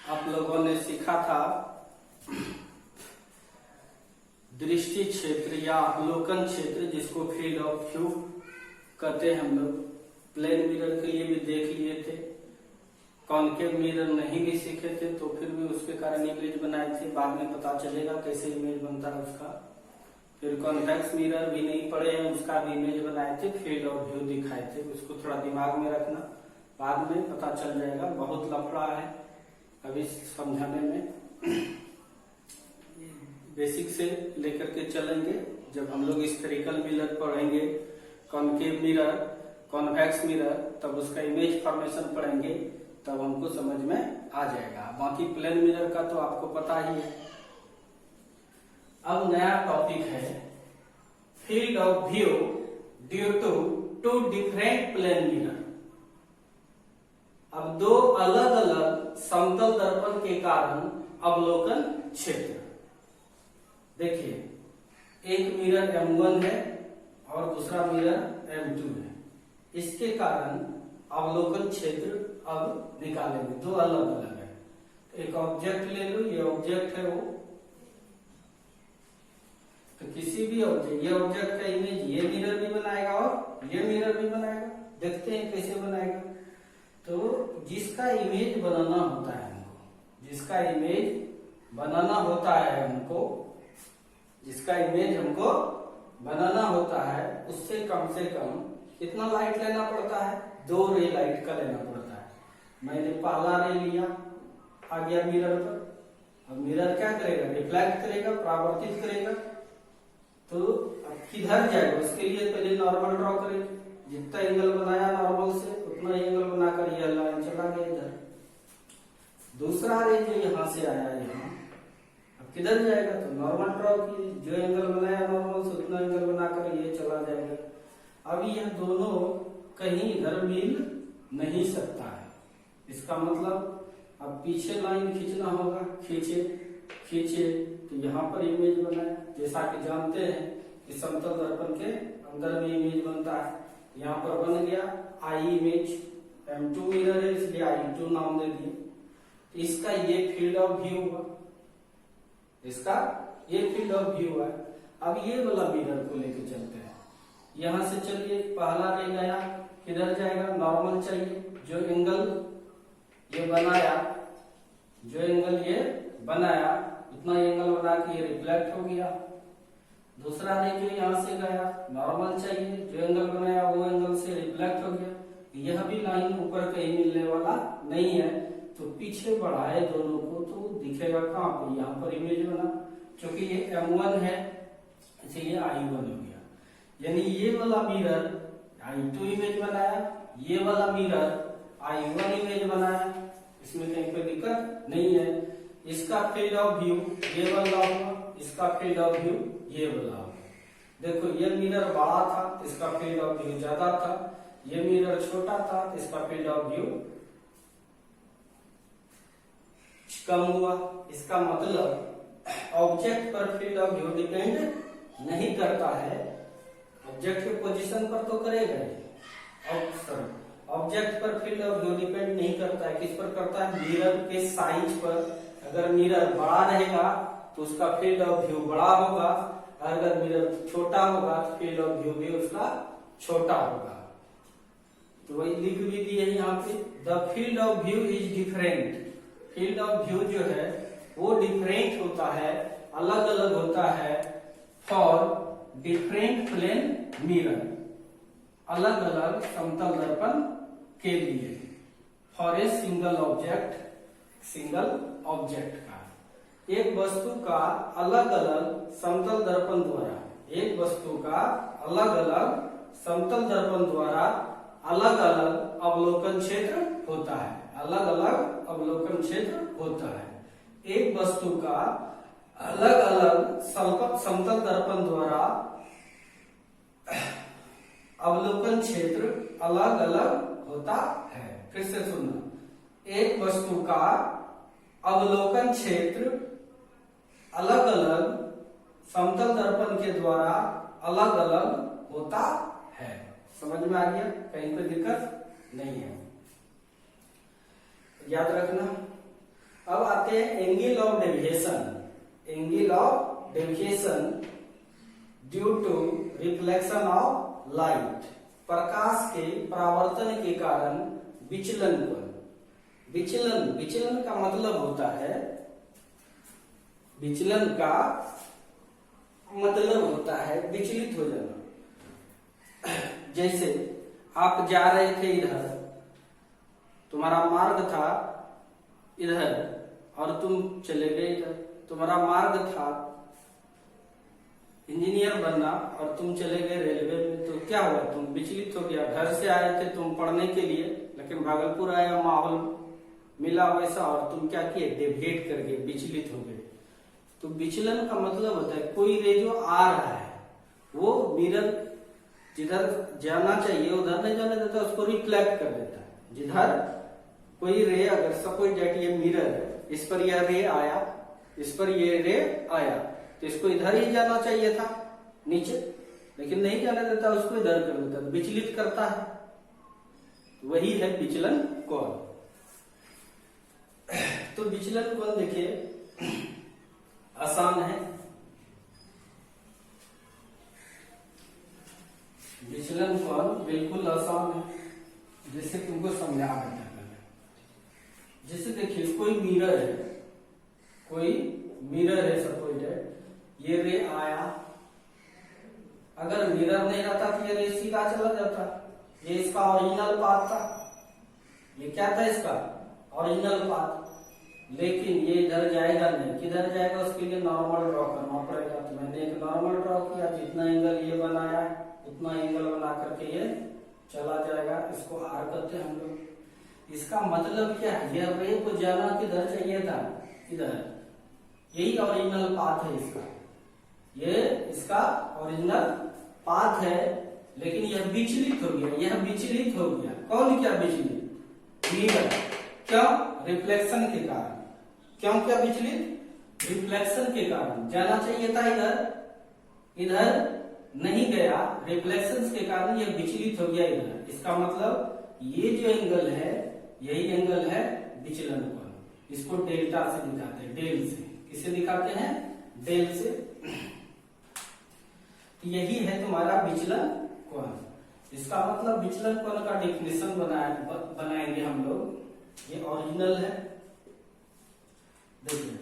आप लोगों ने सीखा था दृष्टि क्षेत्र या अवलोकन क्षेत्र, जिसको फील्ड ऑफ व्यू कहते हैं हम लोग। प्लेन मिरर के लिए भी देख लिए थे, कॉन्केव मिरर नहीं भी सीखे थे तो फिर भी उसके कारण इमेज बनाए थे, बाद में पता चलेगा कैसे इमेज बनता है उसका। फिर कॉन्वेक्स मिरर भी नहीं पढ़े हैं, उसका भी इमेज बनाए थे, फील्ड ऑफ व्यू दिखाए थे। उसको थोड़ा दिमाग में रखना, बाद में पता चल जाएगा। बहुत लफड़ा है अभी समझाने में, बेसिक से लेकर के चलेंगे। जब हम लोग स्फेरिकल मिरर पढ़ेंगे, कॉन्केव मिरर, कॉन्वेक्स मिरर, तब उसका इमेज फॉर्मेशन पढ़ेंगे, तब हमको समझ में आ जाएगा। बाकी प्लेन मिरर का तो आपको पता ही है। अब नया टॉपिक है field of view due to two different plane mirror. अब दो अलग अलग समतल दर्पण के कारण अवलोकन क्षेत्र। देखिए, एक मिरर M1 है और दूसरा मिरर M2 है। इसके कारण अवलोकन क्षेत्र अब निकालेंगे, दो अलग अलग है। तो एक ऑब्जेक्ट ले लो, ये ऑब्जेक्ट है वो, तो किसी भी ऑब्जेक्ट, ये ऑब्जेक्ट का इमेज ये मिरर भी बनाएगा और ये मिरर भी बनाएगा। देखते हैं कैसे बनाएगा। तो जिसका इमेज बनाना होता है हमको, जिसका इमेज बनाना होता है हमको, जिसका इमेज हमको बनाना होता है, उससे कम से कम कितना लाइट लेना पड़ता है? 2 रे लाइट का लेना पड़ता है। मैंने पहला रे लिया, आ गया मिरर पर। अब मिरर क्या करेगा? रिफ्लेक्ट करेगा, परावर्तित करेगा। तो अब किधर जाएगा? उसके लिए पहले नॉर्मल ड्रॉ करेंगे। जितना एंगल बनाया नॉर्मल से, उतना एंगल बनाकर यह लाइन चला गया इधर। दूसरा रे जो यहाँ से आया यहाँ, अब किधर जाएगा? तो नॉर्मल ड्रॉ की, जो एंगल बनाया नॉर्मल से, उतना एंगल बनाकर ये चला जाएगा। अब यह दोनों कहीं इधर मिल नहीं सकता है। इसका मतलब अब पीछे लाइन खींचना होगा, खींचे तो यहाँ पर इमेज बनाए। जैसा कि जानते हैं कि समतल दर्पण के अंदर में इमेज बनता है। यहाँ पर बन गया आई इमेज, M2 मिरर है इसलिए I2 नाम दे दिए। इसका ये फील्ड ऑफ व्यू हुआ, इसका ये फील्ड ऑफ व्यू है। अब ये वाला मिरर को लेके चलते हैं। यहां से चलिए, पहला रे गया, किधर जाएगा? नॉर्मल चाहिए। जो एंगल ये बनाया, जो एंगल ये बनाया, उतना एंगल बना के ये रिफ्लेक्ट हो गया। दूसरा रे जो यहाँ से गया, नॉर्मल चाहिए। जो एंगल बनाया वो एंगल से रिफ्लेक्ट हो गया। यह भी लाइन ऊपर कहीं मिलने वाला नहीं है, तो पीछे बढ़ाए दोनों को तो दिखेगा कहाँ पे? यहाँ पर इमेज बना। क्योंकि ये M1 है इसलिए I1 हो गया। यानी ये वाला मिरर I2 इमेज बनाया, ये वाला मिरर I1 इमेज बनाया। इसमें कहीं कोई दिक्कत नहीं है। इसका फील्ड ऑफ व्यू ये वाला होगा, इसका फील्ड ऑफ व्यू ये वाला होगा। देखो ये मिरर बड़ा था, इसका फील्ड ऑफ व्यू ज्यादा था। ये मिरर छोटा था, इसका फील्ड ऑफ व्यू कम हुआ। इसका मतलब ऑब्जेक्ट पर फील्ड ऑफ व्यू डिपेंड नहीं करता है। ऑब्जेक्ट के पोजीशन पर तो करेगा, ऑब्जेक्ट पर फील्ड ऑफ व्यू डिपेंड नहीं करता है। किस पर करता है? मिरर के साइज पर। अगर मिरर बड़ा रहेगा तो उसका फील्ड ऑफ व्यू बड़ा होगा, अगर मिरर छोटा होगा तो फील्ड ऑफ व्यू भी उसका छोटा होगा। तो वही लिख भी दिए यहाँ पे, the field of view is different. Field of view जो है वो डिफरेंट होता है, अलग अलग होता है फॉर डिफरेंट प्लेन मिरर, अलग अलग समतल दर्पण के लिए। For a single object, single object का, एक वस्तु का अलग अलग समतल दर्पण द्वारा, एक वस्तु का अलग अलग समतल दर्पण द्वारा अलग अलग अवलोकन क्षेत्र होता है, अलग अलग अवलोकन क्षेत्र होता है। एक वस्तु का अलग अलग समतल दर्पण द्वारा अवलोकन क्षेत्र अलग अलग होता है। फिर से सुनना, एक वस्तु का अवलोकन क्षेत्र अलग अलग समतल दर्पण के द्वारा अलग अलग होता है। समझ में आ गया? कहीं कोई दिक्कत नहीं है, याद रखना। अब आते हैं angle of deviation. Angle of deviation due to reflection of light, प्रकाश के परावर्तन के कारण विचलन पर। विचलन का मतलब होता है, विचलन का मतलब होता है विचलित हो जाना। जैसे आप जा रहे थे इधर, तुम्हारा मार्ग था इधर और तुम चले गए इधर। तुम्हारा मार्ग था इंजीनियर बनना और तुम चले गए रेलवे में, तो क्या हुआ? तुम विचलित हो गया। घर से आए थे तुम पढ़ने के लिए, लेकिन भागलपुर आया, माहौल मिला वैसा, और तुम क्या किए? डेविएट कर गए, विचलित हो गए। तो विचलन का मतलब होता है कोई रे जो आ रहा है वो मिरर जिधर जाना चाहिए उधर नहीं जाने देता, उसको रिफ्लेक्ट कर देता है। जिधर कोई रे, अगर सपोज दैट ये मिरर है, इस पर यह रे आया, इस पर ये रे आया, तो इसको इधर ही जाना चाहिए था नीचे, लेकिन नहीं जाने देता, उसको इधर कर देता है, विचलित करता है। वही है विचलन कोण। तो विचलन कोण देखिए आसान है। विचलन कोण बिल्कुल आसान है, जैसे तुमको समझा देता है। जैसे देखिए कोई मिरर है, कोई मिरर है सपोज ये रे आया, अगर मिरर नहीं रहता तो ये रे सीधा चला जाता, ये इसका ओरिजिनल पाथ था, ये क्या था इसका ओरिजिनल पाथ। लेकिन ये इधर जाएगा नहीं, किधर जाएगा उसके लिए नॉर्मल ड्रॉ करना पड़ेगा। तो मैंने एक नॉर्मल ड्रॉ किया, जितना एंगल ये बनाया उतना एंगल बना करके ये चला जाएगा, इसको आर करते हैं हम लोग। इसका मतलब क्या है, ये रे को जाना किधर चाहिए था, इधर, यही ओरिजिनल पाथ है इसका, ये इसका ओरिजिनल पाथ है। लेकिन यह विचलित हो गया, यह विचलित हो गया। कौन क्या विचलित, मिरर, क्यों, रिफ्लेक्शन के कारण। क्यों क्या विचलित, रिफ्लेक्शन के कारण। जाना चाहिए था इधर, इधर नहीं गया, रिफ्लेक्शन के कारण यह विचलित हो गया इधर। इसका मतलब ये जो एंगल है यही एंगल है विचलन कोण। इसको डेल्टा से दिखाते हैं, डेल से। किसे दिखाते हैं, डेल से। तो यही है तुम्हारा विचलन कोण। इसका मतलब विचलन कोण का डेफिनेशन बनाएंगे हम लोग। ये ओरिजिनल है, देखिए,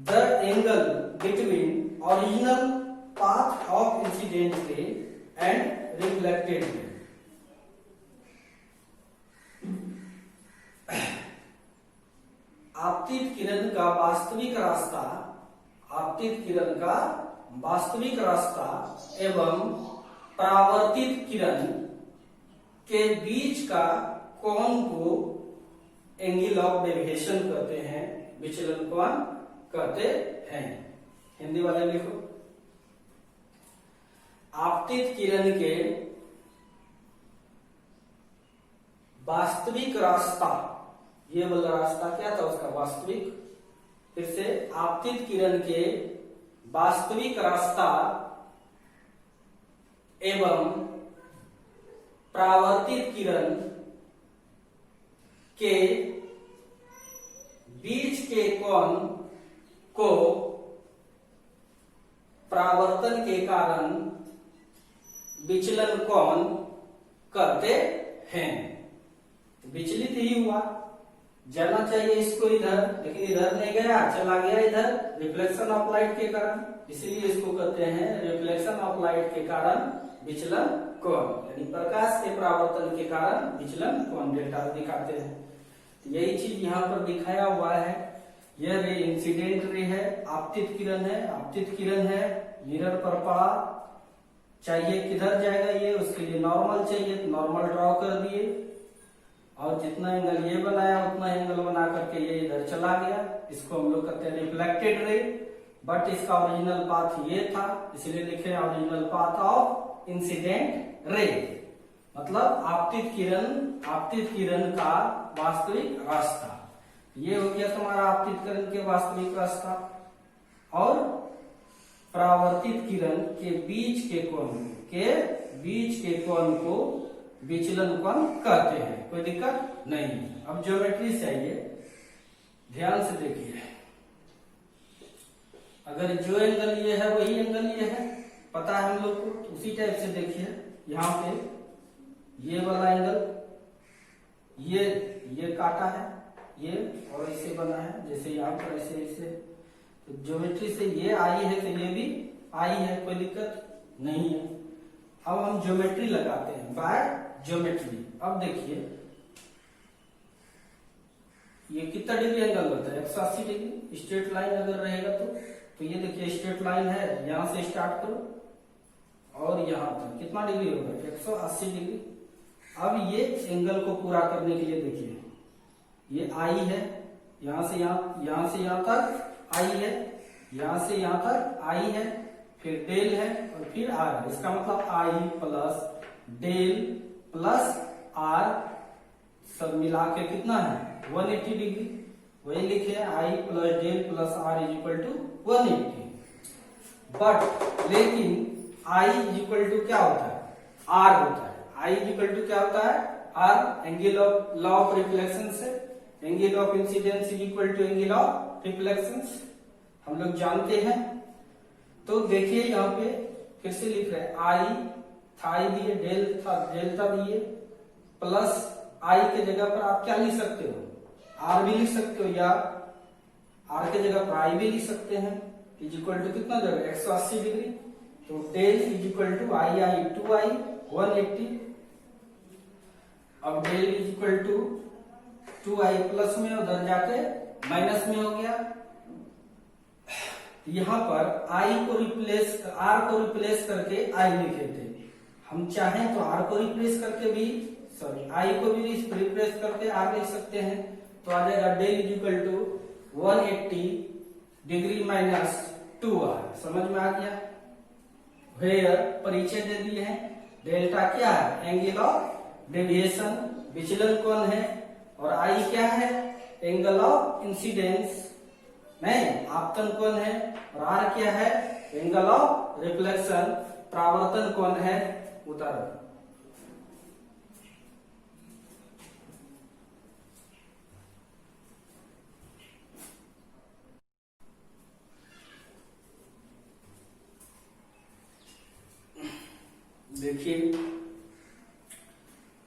the angle between original path of incident ray and reflected ray. आपतित किरण का वास्तविक रास्ता, आपतित किरण का वास्तविक रास्ता एवं परावर्तित किरण के बीच का कोण को एंगल ऑफ डेविएशन कहते हैं, विचलन कोण कहते हैं। हिंदी वाले लिखो, आपतित किरण के वास्तविक रास्ता, ये वाला रास्ता क्या था उसका वास्तविक, फिर से आपतित किरण के वास्तविक रास्ता एवं परावर्तित किरण के बीच के कोण को परावर्तन के कारण विचलन कोण कहते हैं। विचलित ही हुआ, जाना चाहिए इसको इधर, लेकिन इधर नहीं गया, चला गया इधर, रिफ्लेक्शन ऑफ लाइट के कारण, इसीलिए इसको कहते हैं रिफ्लेक्शन ऑफ लाइट के कारण विचलन कोण, यानी प्रकाश के परावर्तन के कारण विचलन कोण डेल्टा दिखाते हैं। यही चीज यहाँ पर दिखाया हुआ है। यह रे इंसिडेंट रे है, आपतित किरण है, आपतित किरण है, मिरर पर पड़ा, चाहिए किधर जाएगा ये, उसके लिए नॉर्मल चाहिए, तो नॉर्मल ड्रॉ कर दिए, और जितना एंगल ये बनाया उतना एंगल बना करके ये इधर चला गया। इसको हम लोग कहते हैं रिफ्लेक्टेड रे, बट इसका ओरिजिनल पाथ ये था, इसलिए लिखे original path of incident ray, मतलब आपतित किरण का वास्तविक रास्ता। ये हो गया तुम्हारा आपतित किरण के वास्तविक रास्ता। और परावर्तित किरण के बीच के कोण को विचलन कोण कहते हैं। कोई दिक्कत नहीं। अब ज्योमेट्री से आइए, ध्यान से देखिए। अगर जो एंगल ये है वही एंगल ये है, पता है हम लोग को, तो उसी टाइप से देखिए। यहाँ पे ये वाला एंगल ये काटा है, ये और ऐसे बना है, जैसे यहाँ पर ऐसे ऐसे, तो ज्योमेट्री से ये आई है तो ये भी आई है, कोई दिक्कत नहीं है। अब हम ज्योमेट्री लगाते हैं, बाय ज्योमेट्री। अब देखिए ये कितना डिग्री एंगल होता है, 180 डिग्री। स्ट्रेट लाइन अगर रहेगा तो ये देखिए स्ट्रेट लाइन है, यहां से स्टार्ट करो और यहां तक कितना डिग्री होगा, 180 डिग्री। अब ये एंगल को पूरा करने के लिए देखिए, ये आई है, यहां से यहां तक आई है, यहां से यहां तक आई है, फिर डेल है और फिर आर है। इसका मतलब I plus del plus R सब मिला के कितना है, 180 डिग्री। वही लिखे I plus del plus R is equal to 180। But लेकिन आई इज इक्वल टू क्या होता है, आर होता है। आई इज इक्वल टू क्या होता है, R. Angle of law of reflection से angle of incidence is equal to angle of reflection हम लोग जानते हैं। तो देखिए यहाँ पे फिर से लिख रहे हैं, आई था, आई दिए, डेल्टा दिए, प्लस आई के जगह पर आप क्या लिख सकते हो, आर भी लिख सकते हो, या आर के जगह पर आई भी लिख सकते हैं, इज इक्वल टू कितना जगह 180 डिग्री, तो del is equal to i i 2i 180। अब del is equal to 2i plus में उधर जाके माइनस में हो गया। यहां पर r को रिप्लेस करके i लिखे थे, हम चाहें तो r को रिप्लेस करके भी i को भी रिप्लेस करके r लिख सकते हैं, तो आ जाएगा del is equal to 180 degree minus 2r। समझ में आ गया। वेयर परिचय दे दिए हैं, डेल्टा क्या है, एंगल ऑफ डेविएशन, विचलन कोण है, और आई क्या है, एंगल ऑफ इंसिडेंस नहीं आपतन कोण है, और आर क्या है, एंगल ऑफ रिफ्लेक्शन परावर्तन कोण है। उतारो देखिए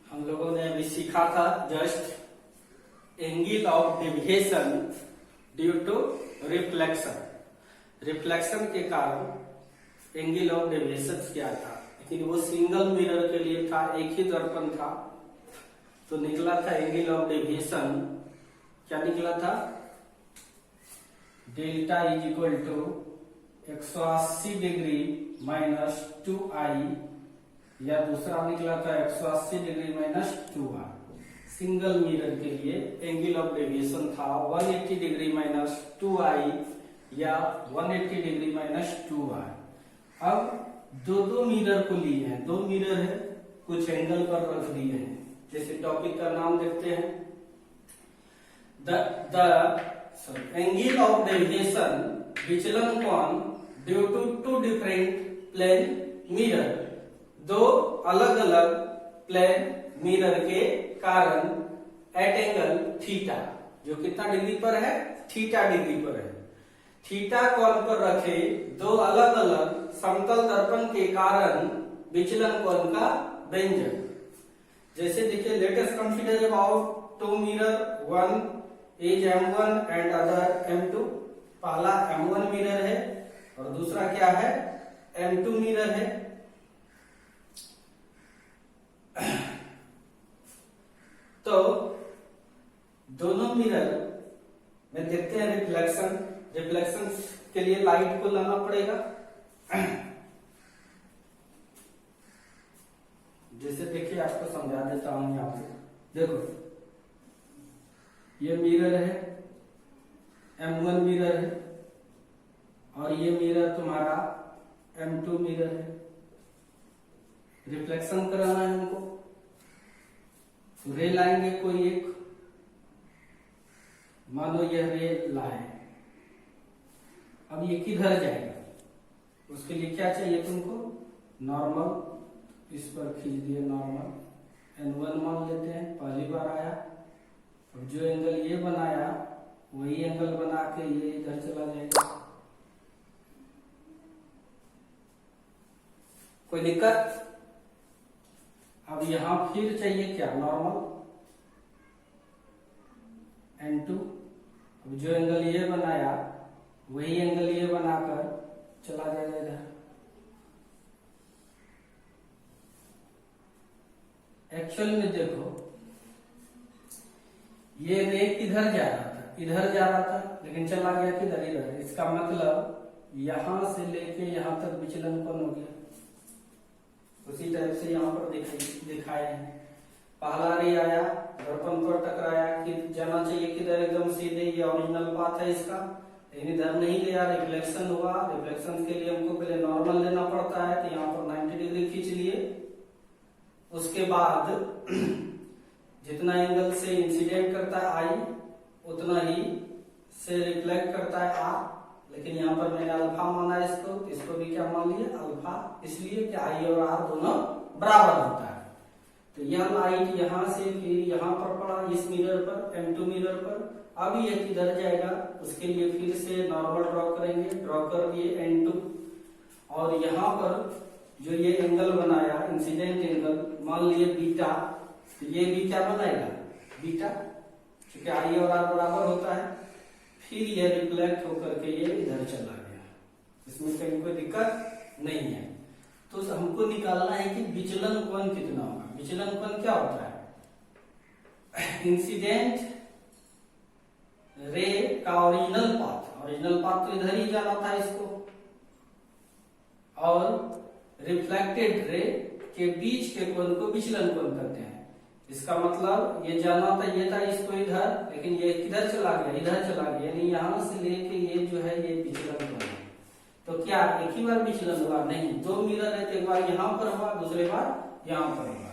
हम लोगों ने अभी सीखा था just angle of deviation due to reflection. Reflection के कारण एंगल ऑफ डेविएशन क्या था, लेकिन वो सिंगल मिरर के लिए था, एक ही दर्पण था, तो निकला था एंगल ऑफ डेविएशन क्या निकला था, delta is equal to 180 degree minus 2i, या दूसरा निकला था 180 degree minus 2r। Single mirror के लिए एंगल ऑफ डेविएशन था 180 डिग्री माइनस 2i या 180 डिग्री माइनस 2r। अब दो मिरर को लिए हैं, दो मिरर है, कुछ एंगल पर रख दिए हैं। जैसे टॉपिक का नाम देखते हैं, द एंगल ऑफ डेविएशन विचलन कोण due to two different plane mirror, दो अलग अलग प्लेन मिरर के कारण एट एंगल थीटा, जो कितना डिग्री पर है, थीटा डिग्री पर है, थीटा कोण पर रखे दो अलग अलग समतल दर्पण के कारण विचलन कोण का व्यंजक। जैसे देखिए, let us consider about two mirror, one is M1 and other M2। पहला M1 मिरर है और दूसरा क्या है, M2 मिरर है। तो दोनों मिरर में देखते हैं रिफ्लेक्शन, रिफ्लेक्शन के लिए लाइट को लाना पड़ेगा। जैसे देखिए आपको समझा देता हूं, यहां पे देखो ये मिरर है, M1 मिरर है, और ये मिरर तुम्हारा M2 मिरर है। रिफ्लेक्शन कराना है हमको, तो रे लाएंगे कोई एक, मानो यह रे लाए, अब ये किधर जाएगा, उसके लिए क्या चाहिए तुमको, नॉर्मल, इस पर खींच दिए नॉर्मल, N1 मान लेते हैं, पहली बार आया। अब जो एंगल ये बनाया वही एंगल बना के ये इधर चला जाएगा। कोई दिक्कत? अब यहां फिर चाहिए क्या, नॉर्मल N2। अब जो एंगल ये बनाया वही एंगल ये बनाकर चला जाएगा इधर। एक्चुअल में देखो, ये रे किधर जा रहा था, इधर जा रहा था, लेकिन चला गया किधर, इधर। इसका मतलब यहां से लेके यहां तक विचलन कौन हो गया, उसी टाइप से यहाँ पर दिखाए हैं। पहला रे आया, दर्पण पर टकराया, कि जाना चाहिए किधर, एकदम सीधे, ये ओरिजिनल पाथ है इसका, लेकिन इधर नहीं गया, रिफ्लेक्शन हुआ। रिफ्लेक्शन के लिए हमको पहले नॉर्मल लेना पड़ता है, तो यहाँ पर 90 डिग्री खींच लिए। उसके बाद जितना एंगल से इंसिडेंट करता है आई, उतना ही से रिफ्लेक्ट करता है आर, लेकिन यहाँ पर मैंने अल्फा माना है इसको भी क्या मान लिया, अल्फा, इसलिए कि आई और आर दोनों बराबर होता है। तो यह लाइट यहाँ से फिर यहाँ पर पड़ा, इस मिरर पर, M2 मिरर पर। अब ये किधर जाएगा, उसके लिए फिर से नॉर्मल ड्रॉ करेंगे, ड्रॉ कर दिए N2, और यहाँ पर जो ये एंगल बनाया इंसिडेंट एंगल, मान लिए बीटा, तो ये भी क्या बनाएगा, बीटा, क्योंकि आई और आर बराबर होता है। फिर ये रिफ्लेक्ट होकर के ये इधर चला गया, इसमें कहीं कोई दिक्कत नहीं है। तो हमको निकालना है कि विचलन कोण कितना होगा। विचलन कोण क्या होता है? इंसिडेंट रे का ओरिजिनल पाथ तो इधर ही जाना था इसको, और रिफ्लेक्टेड रे के बीच के कोण को विचलन कोण कहते हैं। इसका मतलब ये जाना था, ये था इसको इधर, लेकिन ये किधर चला गया? इधर चला गया, यानी यहां से लेके ये जो है ये विचलन कोण है। तो क्या एक ही बार विचलन हुआ? नहीं, दो मिरर है, तो एक बार यहां पर हुआ, दूसरे बार यहां पर हुआ।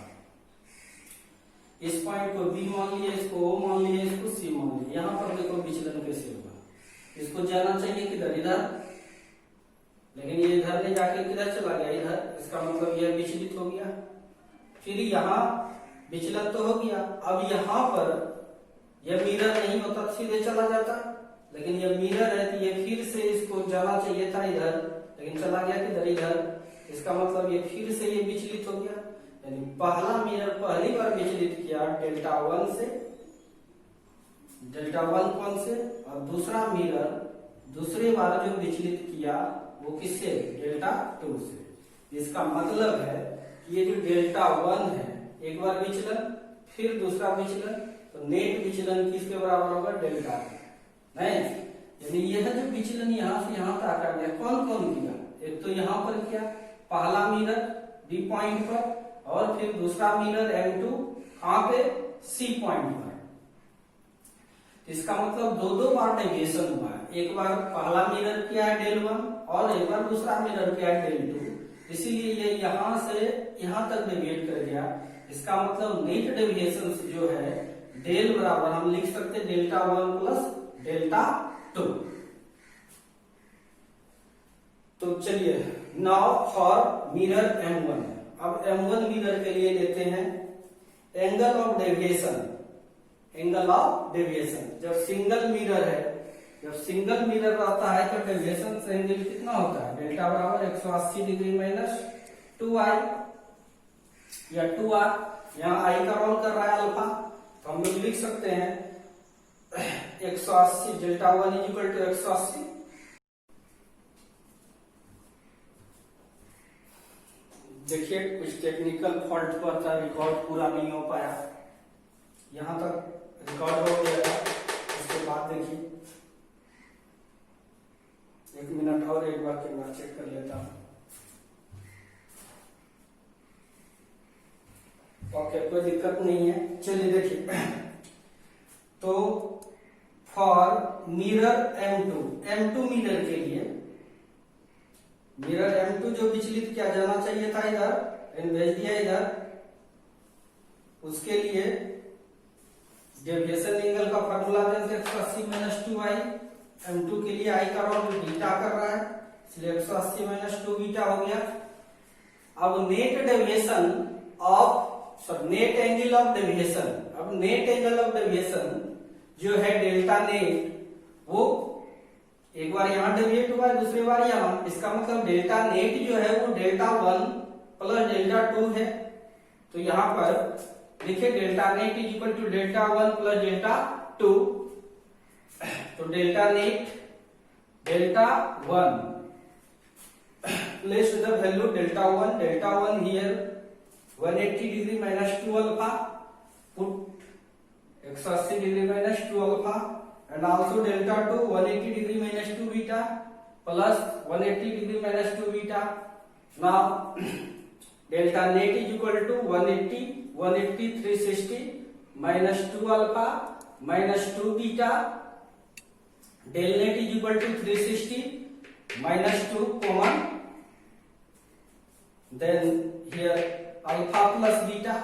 इस पॉइंट को बी मान लिया, इसको ओ मान लिया, इसको सी मान लिया। यहां पर देखो विचलन कैसे होगा, इसको जाना चाहिए किधर? इधर, लेकिन ये इधर ले जाके किधर चला गया? इधर। इसका मतलब यह विचलित हो गया। फिर यहाँ विचलन तो हो गया, अब यहाँ पर यह मिरर नहीं होता, सीधे चला जाता, लेकिन यह मिरर है तो ये फिर से इसको जाना चाहिए था इधर, लेकिन चला गया किधर? इधर। इसका मतलब ये फिर से ये विचलित हो गया, यानी पहला मिरर पहली बार विचलित किया डेल्टा 1 से, डेल्टा 1 कोण से, और दूसरा मिरर दूसरी बार जो विचलित किया वो किससे? डेल्टा 2 से। इसका मतलब है कि ये जो डेल्टा 1 है, एक बार विचलन फिर दूसरा विचलन, तो नेट विचलन किसके बराबर होगा? डेल्टा नहीं, यानी यह जो विचलन यहाँ से यहाँ तक आ गया, कौन कौन किया? एक तो यहाँ पर किया पहला मिरर बी पॉइंट पर, और फिर दूसरा मिरर M2 कहां पे? सी पॉइंट पर। इसका मतलब दो दो बार डेविएशन हुआ है, एक बार पहला मिरर किया है डेल 1 और एक बार दूसरा मिरर किया है डेल 2, इसीलिए ये यहां से यहां तक डेविएट कर गया। इसका मतलब नेट डेविएशन जो है डेल बराबर हम लिख सकते हैं डेल्टा 1 प्लस डेल्टा 2। तो चलिए नाउ फॉर मिरर M1, अब M1 मिरर के लिए लेते हैं angle of deviation. Angle of deviation जब सिंगल मिरर है, जब सिंगल मिरर रहता है तो डेविएशन एंगल कितना होता है? डेल्टा बराबर 180 डिग्री माइनस 2i या 2r। यहाँ आई का रोल कर रहा है अल्फा, तो हम लोग लिख सकते हैं 180 डेल्टा 1 इज इक्वल टू 180। देखिए कुछ टेक्निकल फॉल्ट पर था, रिकॉर्ड पूरा नहीं हो पाया, यहां तक रिकॉर्ड हो गया था, उसके बाद देखिए 1 मिनट और एक बार कैमरा चेक कर लेता हूं। ओके, कोई दिक्कत नहीं है। चलिए देखिए, तो फॉर मिरर M2 मिरर के लिए, मिरर M2 जो विचलित किया जाना चाहिए था इधर, भेज दिया इधर, उसके लिए डेविएशन एंगल का फॉर्मूला देते 180 माइनस 2i। M2 के लिए i का रोल बीटा कर रहा है, इसलिए 180 माइनस 2 बीटा हो गया। अब net deviation of net angle of deviation, अब नेट एंगल ऑफ डेविएशन जो है डेल्टा नेट, वो एक बार यहां डेविएट हुआ है, दूसरी बार यहां। इसका मतलब डेल्टा नेट जो है वो डेल्टा 1 प्लस डेल्टा 2 है। तो यहां पर देखिए delta net is equal to delta 1 plus delta 2। तो delta net delta 1 place the value delta 1 here 180 degree minus 2 alpha, put 180 degree minus 2 alpha, and also delta 2 180 degree minus 2 beta plus 180 degree minus 2 beta. Now delta net is equal to 180 360 minus 2 alpha minus 2 beta. Del net is equal to 360 minus 2 common. Then here alpha plus beta.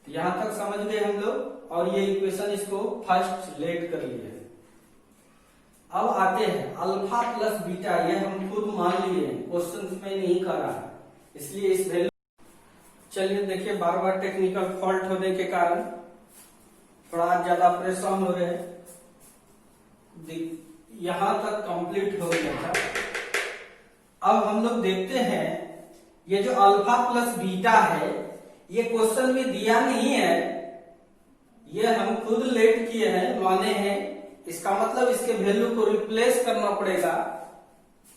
यहां तक समझ गए हम लोग, और ये equation इसको first let कर लिए। अब आते हैं अल्फा प्लस बीटा, ये हम खुद मान लिए, क्वेश्चन में नहीं कर रहा है, इसलिए इस वैल्यू। चलिए देखिए, बार बार टेक्निकल फॉल्ट होने के कारण थोड़ा ज्यादा परेशान हो रहे हैं। यहां तक कंप्लीट हो गया था। अब हम लोग देखते हैं ये जो अल्फा प्लस बीटा है, ये क्वेश्चन में दिया नहीं है, ये हम खुद लेट किए हैं, माने हैं इसका मतलब इसके वैल्यू को रिप्लेस करना पड़ेगा।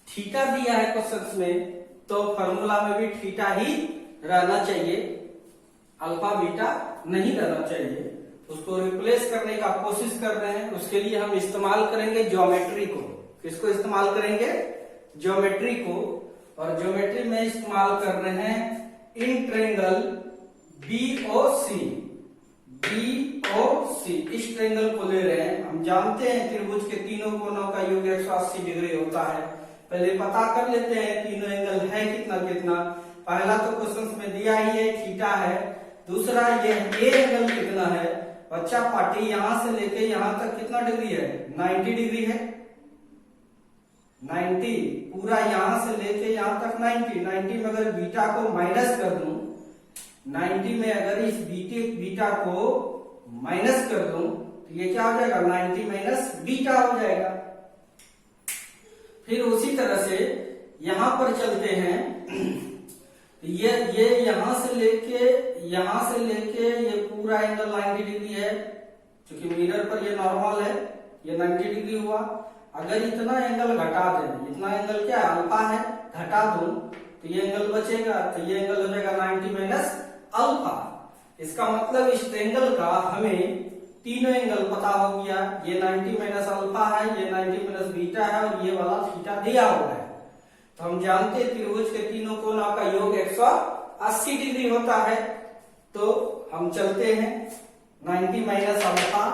थीटा दिया है क्वेश्चन में, तो फॉर्मूला में भी थीटा ही रहना चाहिए, अल्फा बीटा नहीं रहना चाहिए। उसको रिप्लेस करने का कोशिश कर रहे हैं, उसके लिए हम इस्तेमाल करेंगे ज्योमेट्री को। किसको इस्तेमाल करेंगे? ज्योमेट्री को। और ज्योमेट्री में इस्तेमाल कर रहे हैं इन ट्रायंगल बीओसी। इस ट्रायंगल को ले रहे हैं। हम जानते हैं त्रिभुज के तीनों कोनों का योग 180 डिग्री होता है। पहले पता कर लेते हैं तीनों एंगल है कितना कितना। पहला तो क्वेश्चन में दिया ही है, थीटा है। दूसरा ये एंगल कितना है? बच्चा पार्टी यहां से लेके यहां तक कितना डिग्री है? 90 डिग्री है। 90 पूरा यहां से लेके यहां तक 90 में अगर बीटा को माइनस कर दूं, 90 में अगर इस बीटा को माइनस कर दूं तो ये क्या हो जाएगा? 90 माइनस बीटा हो जाएगा। फिर उसी तरह से यहां पर चलते हैं। ये यहां से लेके ये पूरा एंगल 90 डिग्री है। क्योंकि मिरर पर ये नॉर्मल है, ये 90 डिग्री हुआ। अगर इतना एंगल घटा दें, इतना एंगल क्या है? अल्फा है, घटा दूं तो ये एंगल बचेगा, तो ये एंगल हो जाएगा 90 माइनस अल्फा। इसका मतलब इस ट्रायंगल का हमें तीनों एंगल पता हो गया। ये 90 माइनस अल्फा है, ये 90 माइनस बीटा है और ये वाला थीटा दिया हुआ है। तो हम जानते हैं त्रिभुज के तीनों कोनों का योग 180 डिग्री होता है। तो हम चलते हैं 90 माइनस अल्फा,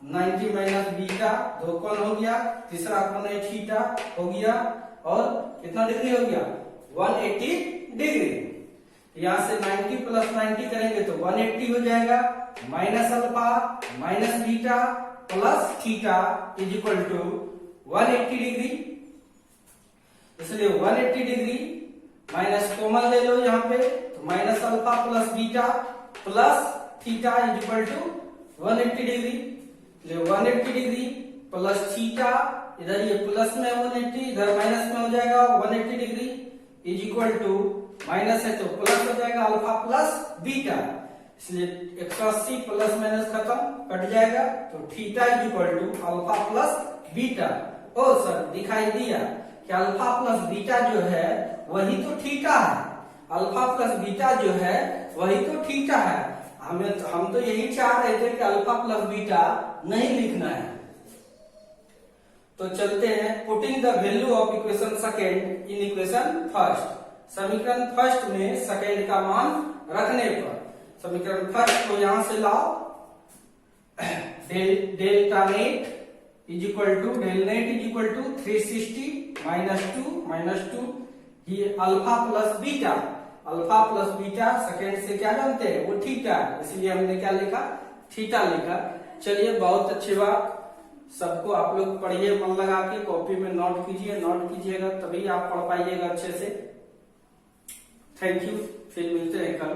90 माइनस बीटा, दो कोण हो गया। तीसरा कोण है थीटा हो गया। और कितना डिग्री हो गया? 180 डिग्री। यहां से 90 प्लस 90 करेंगे तो 180 हो जाएगा। Minus alpha minus beta plus theta is equal to 180 degree. इसलिए 180 डिग्री माइनस कॉमन ले लो यहाँ पे, तो minus alpha plus beta plus theta is equal to 180 degree. 180 degree plus theta, इधर ये प्लस में 180, इधर माइनस में हो जाएगा 180 degree is equal to, minus है तो प्लस हो जाएगा अल्फा प्लस बीटा। इसलिए 180 प्लस माइनस खत्म, कट जाएगा। तो theta is equal to alpha plus beta. ओ सर दिखाई दिया कि अल्फा प्लस बीटा जो है वही तो थीटा है। अल्फा प्लस बीटा जो है वही तो थीटा है। हम तो यही चाह रहे थे कि अल्फा प्लस बीटा नहीं लिखना है। तो चलते हैं putting the value of equation second in equation first. समीकरण फर्स्ट में सेकेंड का मान रखने पर समीकरण फर्स्ट को यहां से लाओ। Delta net is equal to 360 minus two ये अल्फा प्लस बीटा सेकेंड से क्या जानते हैं? वो थीटा, इसलिए हमने क्या लिखा? थीटा लिखा। चलिए बहुत अच्छी बात। सबको आप लोग पढ़िए, मन लगा के कॉपी में नोट कीजिएगा तभी आप पढ़ पाइएगा अच्छे से। Thank you. फिर मिलते हैं कल।